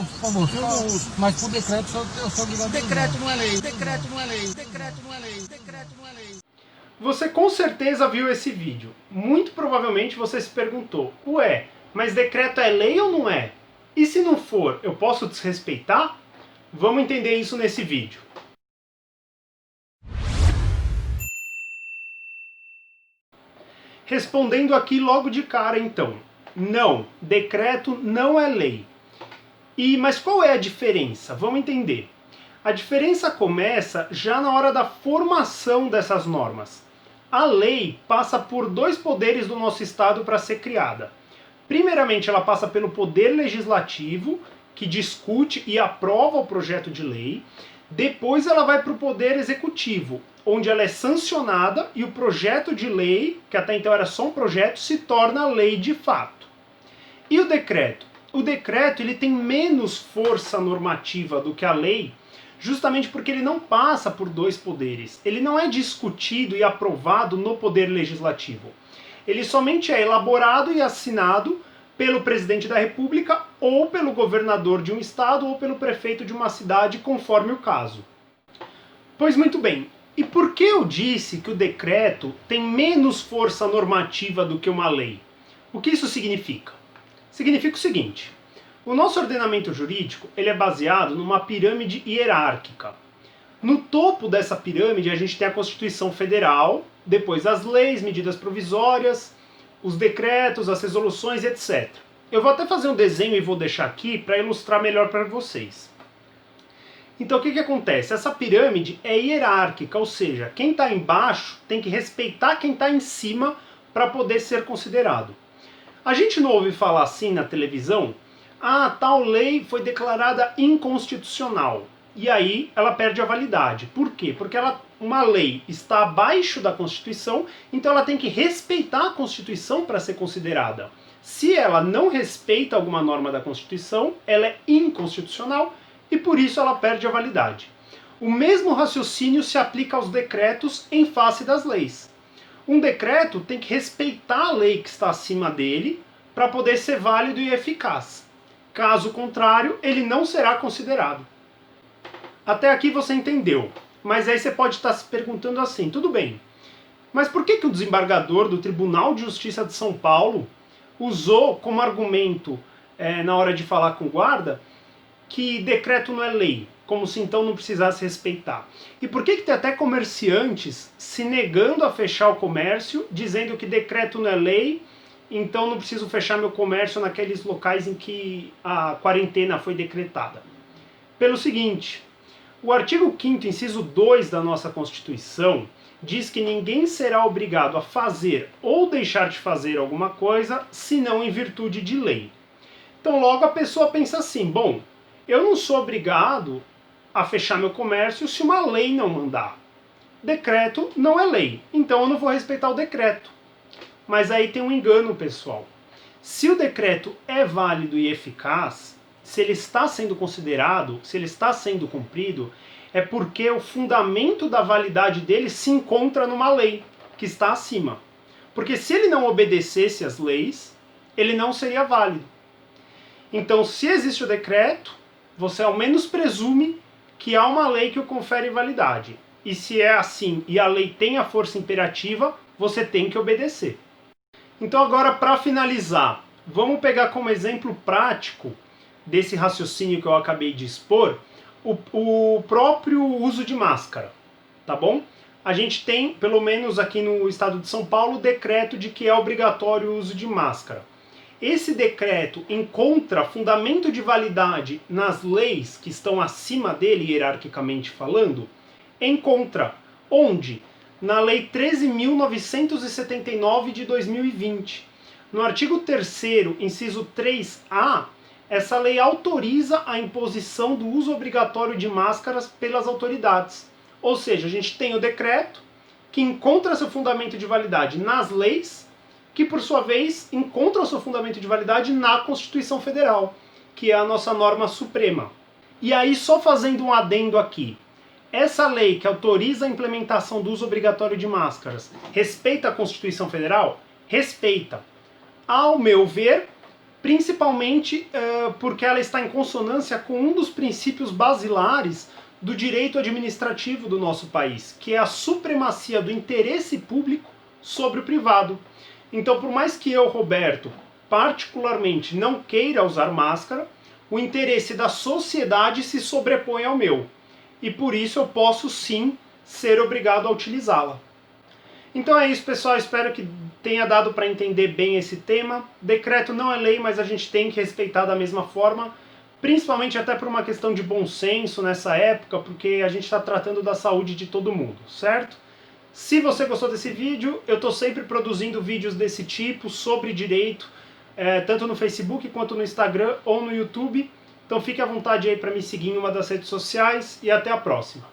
você eu não uso, mas por decreto eu sou obrigado a usar. Decreto não é lei, decreto não é lei, decreto não é lei, decreto não é lei. Você com certeza viu esse vídeo. Muito provavelmente você se perguntou, ué, mas decreto é lei ou não é? E se não for, eu posso desrespeitar? Vamos entender isso nesse vídeo. Respondendo aqui logo de cara então, não, decreto não é lei. Mas qual é a diferença? Vamos entender. A diferença começa já na hora da formação dessas normas. A lei passa por dois poderes do nosso Estado para ser criada. Primeiramente, ela passa pelo poder legislativo, que discute e aprova o projeto de lei. Depois ela vai para o poder executivo, onde ela é sancionada e o projeto de lei, que até então era só um projeto, se torna lei de fato. E o decreto? O decreto ele tem menos força normativa do que a lei, justamente porque ele não passa por dois poderes. Ele não é discutido e aprovado no poder legislativo. Ele somente é elaborado e assinado pelo presidente da República ou pelo governador de um estado ou pelo prefeito de uma cidade, conforme o caso. Pois muito bem, e por que eu disse que o decreto tem menos força normativa do que uma lei? O que isso significa? Significa o seguinte: o nosso ordenamento jurídico ele é baseado numa pirâmide hierárquica. No topo dessa pirâmide a gente tem a Constituição Federal, depois as leis, medidas provisórias, os decretos, as resoluções, etc. Eu vou até fazer um desenho e vou deixar aqui para ilustrar melhor para vocês. Então o que acontece? Essa pirâmide é hierárquica, ou seja, quem está embaixo tem que respeitar quem está em cima para poder ser considerado. A gente não ouve falar assim na televisão? Ah, tal lei foi declarada inconstitucional. E aí ela perde a validade. Por quê? Porque uma lei está abaixo da Constituição, então ela tem que respeitar a Constituição para ser considerada. Se ela não respeita alguma norma da Constituição, ela é inconstitucional e por isso ela perde a validade. O mesmo raciocínio se aplica aos decretos em face das leis. Um decreto tem que respeitar a lei que está acima dele para poder ser válido e eficaz. Caso contrário, ele não será considerado. Até aqui você entendeu, mas aí você pode estar se perguntando assim, tudo bem, mas por que o desembargador do Tribunal de Justiça de São Paulo usou como argumento, na hora de falar com o guarda, que decreto não é lei, como se então não precisasse respeitar? E por que tem até comerciantes se negando a fechar o comércio, dizendo que decreto não é lei, então não preciso fechar meu comércio naqueles locais em que a quarentena foi decretada? Pelo seguinte, o artigo 5º, inciso 2 da nossa Constituição, diz que ninguém será obrigado a fazer ou deixar de fazer alguma coisa, senão em virtude de lei. Então logo a pessoa pensa assim, bom, eu não sou obrigado a fechar meu comércio se uma lei não mandar. Decreto não é lei, então eu não vou respeitar o decreto. Mas aí tem um engano, pessoal. Se o decreto é válido e eficaz, se ele está sendo considerado, se ele está sendo cumprido, é porque o fundamento da validade dele se encontra numa lei que está acima. Porque se ele não obedecesse às leis, ele não seria válido. Então, se existe o decreto, você ao menos presume que há uma lei que o confere validade. E se é assim e a lei tem a força imperativa, você tem que obedecer. Então agora, para finalizar, vamos pegar como exemplo prático desse raciocínio que eu acabei de expor, o próprio uso de máscara, tá bom? A gente tem, pelo menos aqui no estado de São Paulo, o decreto de que é obrigatório o uso de máscara. Esse decreto encontra fundamento de validade nas leis que estão acima dele, hierarquicamente falando? Encontra. Onde? Na Lei 13.979 de 2020. No artigo 3º, inciso 3A, essa lei autoriza a imposição do uso obrigatório de máscaras pelas autoridades. Ou seja, a gente tem o decreto que encontra seu fundamento de validade nas leis, que por sua vez encontra o seu fundamento de validade na Constituição Federal, que é a nossa norma suprema. E aí, só fazendo um adendo aqui, essa lei que autoriza a implementação do uso obrigatório de máscaras respeita a Constituição Federal? Respeita. Ao meu ver, principalmente porque ela está em consonância com um dos princípios basilares do direito administrativo do nosso país, que é a supremacia do interesse público sobre o privado. Então, por mais que eu, Roberto, particularmente não queira usar máscara, o interesse da sociedade se sobrepõe ao meu. E por isso eu posso sim ser obrigado a utilizá-la. Então é isso, pessoal, espero que tenha dado para entender bem esse tema. Decreto não é lei, mas a gente tem que respeitar da mesma forma, principalmente até por uma questão de bom senso nessa época, porque a gente está tratando da saúde de todo mundo, certo? Se você gostou desse vídeo, eu estou sempre produzindo vídeos desse tipo, sobre direito, tanto no Facebook quanto no Instagram ou no YouTube. Então fique à vontade aí para me seguir em uma das redes sociais e até a próxima.